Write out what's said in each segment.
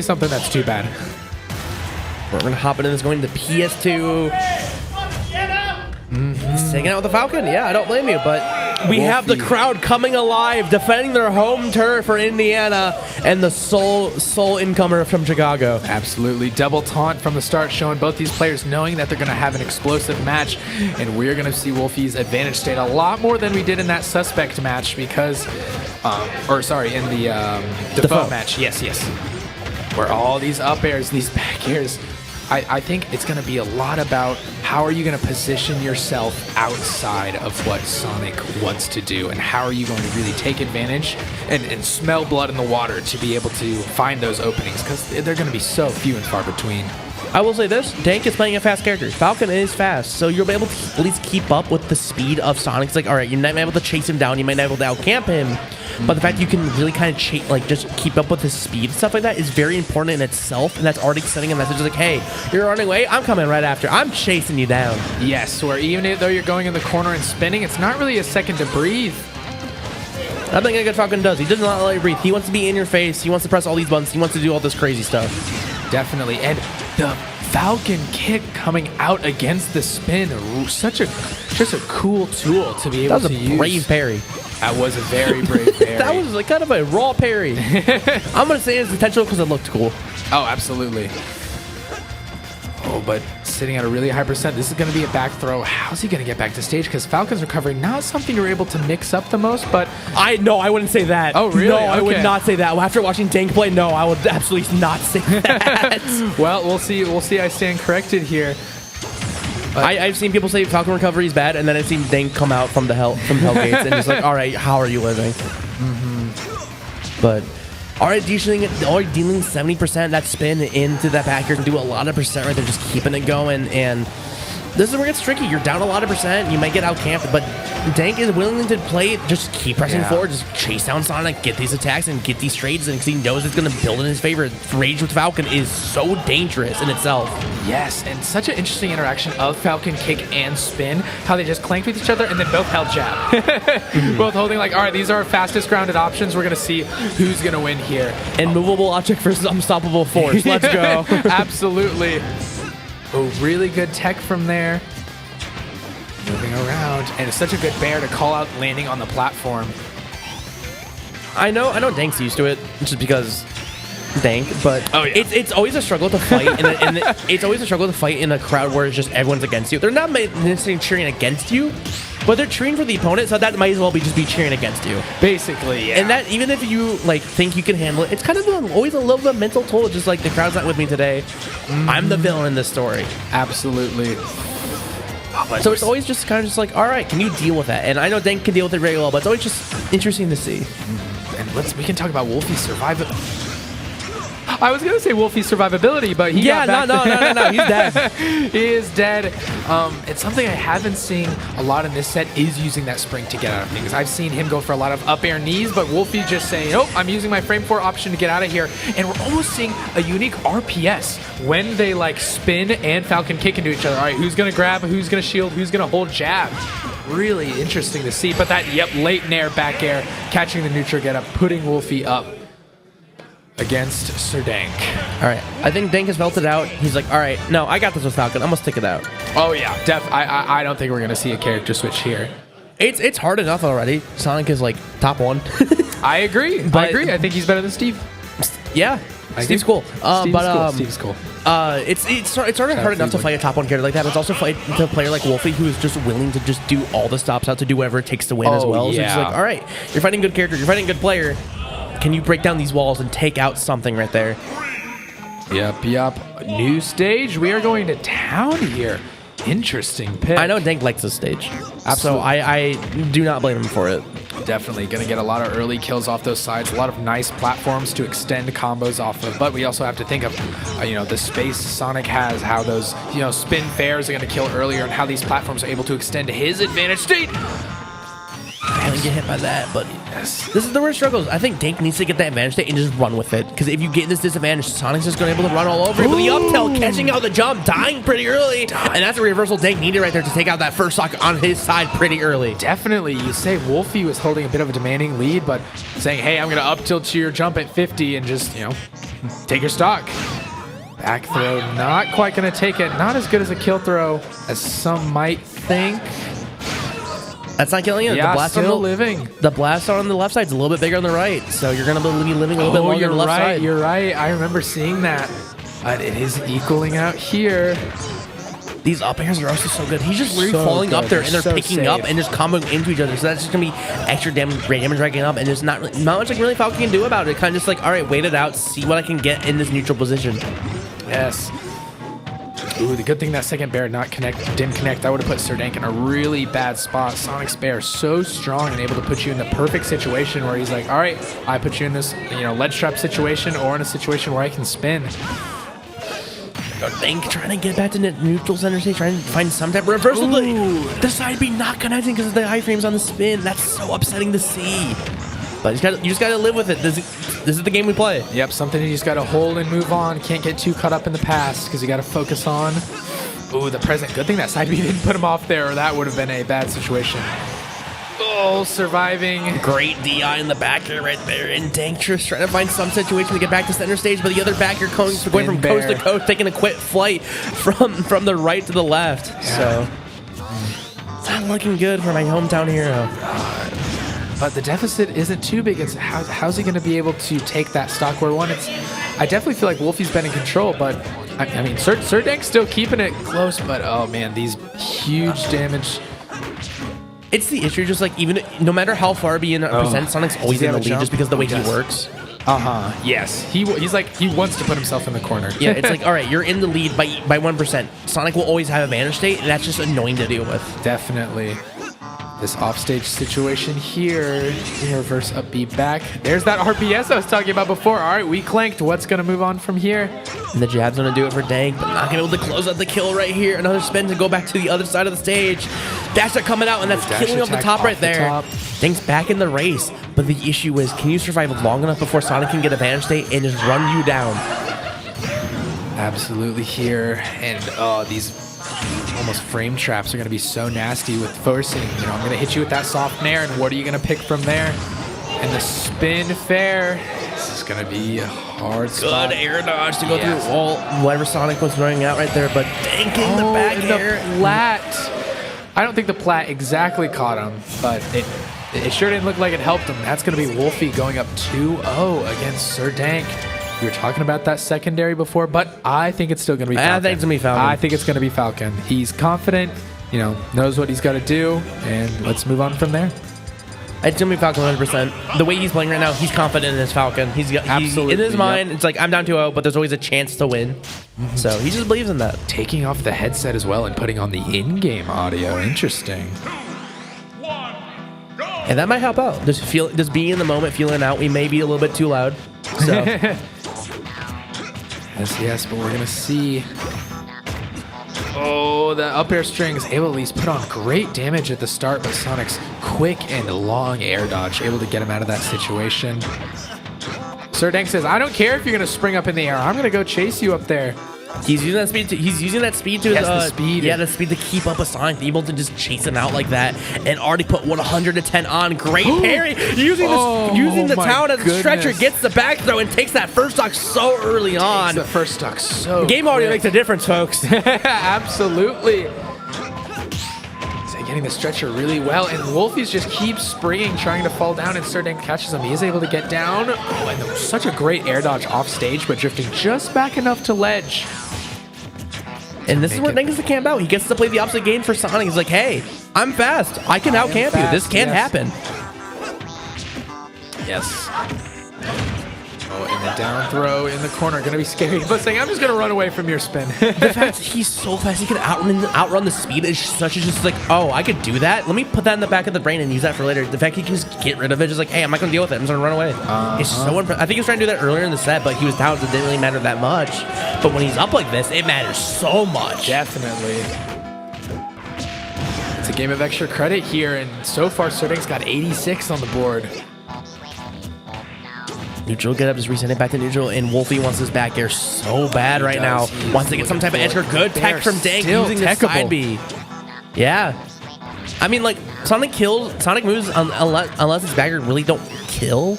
something that's too bad. We're going to hop into this, going to PS2. Singing out with the Falcon. Yeah, I don't blame you, but we have the crowd coming alive, defending their home turf for Indiana, and the sole incomer from Chicago. Absolutely. Double taunt from the start, showing both these players knowing that they're going to have an explosive match, and we're going to see Woulphy's advantage state a lot more than we did in that suspect match because, in the Dufaux match. Yes. Where all these up airs, these back airs, I think it's going to be a lot about how are you going to position yourself outside of what Sonic wants to do, and how are you going to really take advantage and smell blood in the water to be able to find those openings, because they're going to be so few and far between. I will say this, Dank is playing a fast character. Falcon is fast, so you'll be able to at least keep up with the speed of Sonic. It's like, all right, you're not able to chase him down, you might not be able to outcamp him, but the fact you can really kind of just keep up with his speed and stuff like that is very important in itself, and that's already sending a message like, hey, you're running away, I'm coming right after. I'm chasing you down. Yes, where even though you're going in the corner and spinning, it's not really a second to breathe. I think a good Falcon does. He does not let you breathe. He wants to be in your face. He wants to press all these buttons. He wants to do all this crazy stuff. Definitely. And the Falcon kick coming out against the spin, just a cool tool to be able to use. That was a brave parry. That was a very brave parry. That was like kind of a raw parry. I'm going to say it's intentional because it looked cool. Oh, absolutely. Oh, but sitting at a really high percent. This is going to be a back throw. How's he going to get back to stage? Because Falcon's recovery, not something you're able to mix up the most, but... No, I wouldn't say that. Oh, really? No, I would not say that. After watching Dank play, no, I would absolutely not say that. Well, we'll see. We'll see. I stand corrected here. I've seen people say Falcon recovery is bad, and then I've seen Dank come out from Hellgates and just like, all right, how are you living? But already dealing 70% that spin into that back here and do a lot of percent right there, just keeping it going. And this is where it gets tricky. You're down a lot of percent. You might get outcamped, but Dank is willing to play it. Just keep pressing forward. Just chase down Sonic, get these attacks, and get these trades. And because he knows it's going to build in his favor. Rage with Falcon is so dangerous in itself. Yes, and such an interesting interaction of Falcon kick and spin. How they just clanked with each other and then both held jab. Both holding like, all right, these are our fastest grounded options. We're going to see who's going to win here. And movable object versus unstoppable force. Let's go. Absolutely. Oh, really good tech from there. Moving around. And it's such a good bear to call out landing on the platform. I know Dank's used to it, just because Dank, but it's always a struggle to fight, it's always a struggle to fight in a crowd where it's just everyone's against you. They're not necessarily cheering against you, but they're cheering for the opponent, so that might as well be just cheering against you. Basically, yeah. And that, even if you think you can handle it, it's kind of always a little bit of mental toll, just like the crowd's not with me today. I'm the villain in this story. Absolutely. So it's always just kind of just like, all right, can you deal with that? And I know Dank can deal with it very well, but it's always just interesting to see. And we can talk about Woulphy's survival. I was gonna say Woulphy's survivability, but he got back. No, he's dead. He is dead. It's something I haven't seen a lot in this set is using that spring to get out of things. I've seen him go for a lot of up air knees, but Woulphy just saying, nope, I'm using my frame 4 option to get out of here. And we're almost seeing a unique RPS when they spin and Falcon kick into each other. All right, who's gonna grab, who's gonna shield, who's gonna hold jab? Really interesting to see. But that, late nair back air, catching the neutral get up, putting Woulphy up against Sir Dank. All right, I think Dank has felt it out. He's like, all right, no, I got this with Falcon. I'm gonna stick it out. Oh yeah, I don't think we're gonna see a character switch here. It's hard enough already. Sonic is top 1. I agree. I think he's better than Steve. Yeah, Steve's cool. Steve's cool. It's already hard enough to fight a top 1 character like that. But it's also fight a player like Woulphy who is just willing to just do all the stops out to do whatever it takes to win as well. Yeah. So it's like, all right, you're fighting a good character. You're fighting a good player. Can you break down these walls and take out something right there? Yep. New stage. We are going to town here. Interesting pick. I know Dank likes this stage. Absolutely. So I do not blame him for it. Definitely going to get a lot of early kills off those sides. A lot of nice platforms to extend combos off of. But we also have to think of, the space Sonic has, how those, spin fairs are going to kill earlier, and how these platforms are able to extend his advantage state. and get hit by that. But Yes. this is the worst struggles. I think Dank needs to get that advantage state and just run with it. Because if you get this disadvantage, Sonic's just going to be able to run all over you. But the up tilt, catching out the jump, dying pretty early. And that's a reversal Dank needed right there to take out that first stock on his side pretty early. Definitely. You say Woulphy was holding a bit of a demanding lead, but saying, hey, I'm going to up tilt to your jump at 50 and just, you know, take your stock. Back throw, not quite going to take it. Not as good as a kill throw as some might think. That's not killing it. Yeah, the blast still on living. The blast on the left side is a little bit bigger on the right, so you're going to be living a little bit longer on the left side. You're right. I remember seeing that. But it is equaling out here. These up airs are also so good. He's just literally So falling up good. there, and they're So picking up safe. and just comboing into each other. So that's just going to be extra damage racking up, and there's not much like really Falcon can do about it. Kind of just like, all right, wait it out, see what I can get in this neutral position. Yes. Ooh, the good thing that second bear didn't connect. That would have put Sir Dank in a really bad spot. Sonic's bear so strong and able to put you in the perfect situation where he's like, all right, I put you in this, you know, ledge trap situation or in a situation where I can spin. Dank trying to get back to neutral center stage, trying to find some type of reversal. The side B not connecting because of the iframes on the spin. That's so upsetting to see. But you just got to live with it. This is the game we play. Yep, something you just got to hold and move on. Can't get too caught up in the past because you got to focus on. Ooh, the present. Good thing that side B didn't put him off there or that would have been a bad situation. Oh, surviving. Great DI in the backer right there. And Dank just trying to find some situation to get back to center stage, but the other backer going from coast to coast, taking a quick flight from the right to the left. Yeah. So it's not looking good for my hometown hero. But the deficit isn't too big. It's how's he going to be able to take that stock where one? I definitely feel like Woulphy's been in control, but I mean, Sir Dank's still keeping it close. But oh man, these huge damage. It's the issue, just like even no matter how far be in a percent, Sonic's always in the lead just because of the way he works. Yes, he's like he wants to put himself in the corner. Yeah, it's like all right, you're in the lead by 1%. Sonic will always have advantage state, and that's just annoying to deal with. Definitely. This offstage situation here. Reverse up B back. There's that RBS I was talking about before. All right, we clanked. What's going to move on from here? And the jab's going to do it for Dank, but not going to be able to close out the kill right here. Another spin to go back to the other side of the stage. Dash are coming out, and that's killing off the top right there. Dank's back in the race, but the issue is, can you survive long enough before Sonic can get advantage state and just run you down? Absolutely here. And these almost frame traps are going to be so nasty with forcing. You know, I'm going to hit you with that soft nair, and what are you going to pick from there? And the spin fair. This is going to be a hard spot. Good air dodge to go through all whatever Sonic was running out right there, but Dank in the back air. The plat. I don't think the plat exactly caught him, but it sure didn't look like it helped him. That's going to be Woulphy going up 2-0 against Sir Dank. We were talking about that secondary before, but I think it's still going to be Falcon. I think it's going to be Falcon. I think it's going to be Falcon. He's confident, you know, knows what he's got to do, and let's move on from there. It's going to be Falcon 100%. The way he's playing right now, he's confident in his Falcon. Absolutely. In his mind, it's like, I'm down 2-0, but there's always a chance to win. So he just believes in that. Taking off the headset as well and putting on the in-game audio. Interesting. And that might help out. Just being in the moment, feeling out. We may be a little bit too loud. So... Yes, but we're going to see. Oh, the up air string is able to at least put on great damage at the start, but Sonic's quick and long air dodge able to get him out of that situation. Sir Dank says, I don't care if you're going to spring up in the air. I'm going to go chase you up there. He's using that speed. He's using that speed to the speed. Yeah, the speed to keep up with Sonic, able to just chase him out like that, and already put 110 on. Great parry, using the town as a stretcher, gets the back throw and takes that first stock so early on. The first stock so. Game audio makes a difference, folks. Absolutely. Getting the stretcher really well, and Woulphy's just keeps springing, trying to fall down, and Sir Dank catches him. He is able to get down. Oh, and such a great air dodge off stage, but drifting just back enough to ledge. And this is where Dank gets to camp out. He gets to play the opposite game for Sonic. He's like, hey, I'm fast. I can out camp you. This can happen. Yes. Oh, and the down throw in the corner, gonna be scary. But saying, I'm just gonna run away from your spin. The fact he's so fast, he can outrun the speed is such as just like, oh, I could do that. Let me put that in the back of the brain and use that for later. The fact he can just get rid of it, just like, hey, I'm not gonna deal with it. I'm just gonna run away. It's so impressive. I think he was trying to do that earlier in the set, but he was down, so it didn't really matter that much. But when he's up like this, it matters so much. Definitely. It's a game of extra credit here, and so far Sir Dank's got 86 on the board. Neutral get up, just resend it back to neutral, and Woulphy wants this back air so bad right now. Wants to get some type of edge guard. Good tech from Dank using the side B. Yeah. I mean, like, Sonic moves unless his back air really don't kill.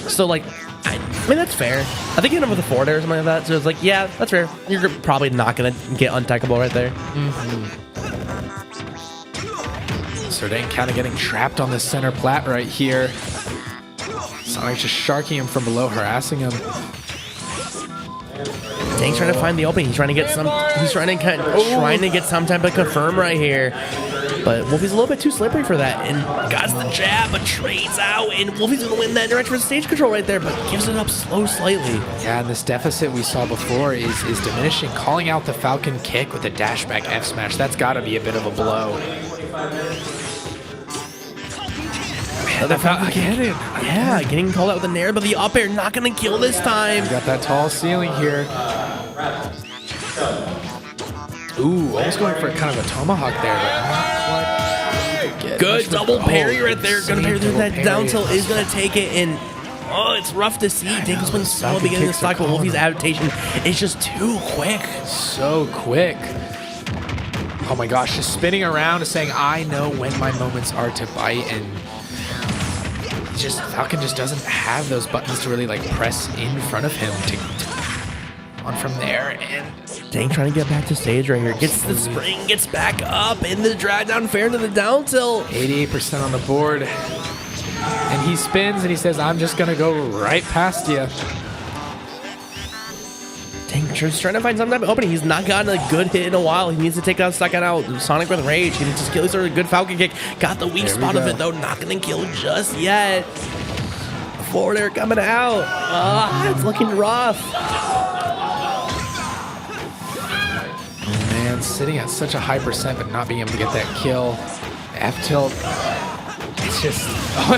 So, like, I mean, that's fair. I think you hit him with a forward air or something like that. So it's like, yeah, that's fair. You're probably not going to get untechable right there. Sir Dank kind of getting trapped on the center plat right here. Sonic's just sharking him from below, harassing him. Dank's trying to find the opening. He's trying to get some. He's trying to get some type of confirm right here. But Woulphy's a little bit too slippery for that, and got the jab, but trades out, and Woulphy's gonna win that direction for stage control right there, but gives it up slow slightly. Yeah, and this deficit we saw before is diminishing. Calling out the Falcon kick with a dashback F smash. That's got to be a bit of a blow. Yeah, getting called out with a nair, but the up air not gonna kill this time. Got that tall ceiling here. Ooh, almost going for kind of a tomahawk there, but not quite. Good double parry right there. Gonna parry through that down tilt is gonna take it, and oh, it's rough to see. Dank was playing slow at the beginning of the stock, but Woulphy's adaptation is just too quick. So quick. Oh my gosh, just spinning around, saying, I know when my moments are to bite, and Falcon just doesn't have those buttons to really like press in front of him to on from there. And Dank trying to get back to stage right here. Gets the spring, gets back up in the drag down fair into the down tilt. 88% on the board. And he spins and he says, I'm just going to go right past you. Dank just trying to find some type of opening. He's not gotten a good hit in a while. He needs to take out Second out. Sonic with rage. He needs to kill. He's a good Falcon kick. Got the weak spot of it though. Not going to kill just yet. Forward air coming out. It's looking rough. Man, sitting at such a high percent but not being able to get that kill. F tilt. It's just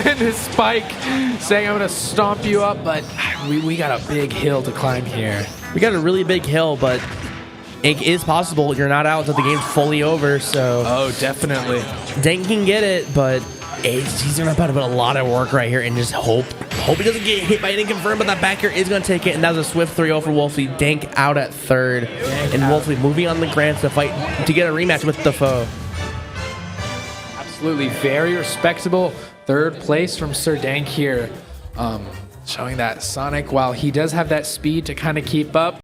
and his spike saying I'm gonna stomp you up, but we got a big hill to climb here. We got a really big hill, but it is possible. You're not out until the game's fully over, so oh, definitely. Dank can get it, but he's gonna put a lot of work right here and just hope he doesn't get hit by anything confirmed, but that back air is gonna take it, and that was a swift 3-0 for Woulphy. Dank out at third, and Woulphy moving on the grants to fight to get a rematch with Dufaux. Absolutely very respectable third place from Sir Dank here. Showing that Sonic, while he does have that speed to kind of keep up,